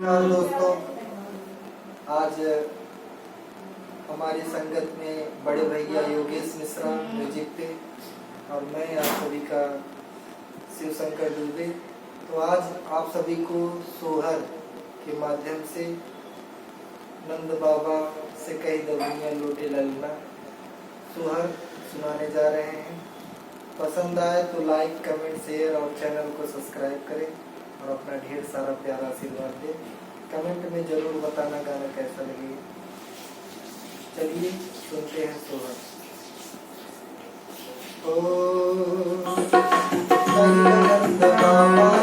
और दोस्तों, आज हमारी संगत में बड़े भैया योगेश मिश्रा म्यूजिक पे और मैं आप सभी का शिव शंकर दुबे। तो आज आप सभी को सोहर के माध्यम से नंद बाबा से कही दबनिया लोटे ललना सोहर सुनाने जा रहे हैं। पसंद आए तो लाइक, कमेंट, शेयर और चैनल को सब्सक्राइब करें और अपना ढेर सारा प्यारा आशीर्वाद दें। कमेंट में जरूर बताना गाना कैसा लगे। चलिए सुनते हैं सोहर। ओ नंद बाबा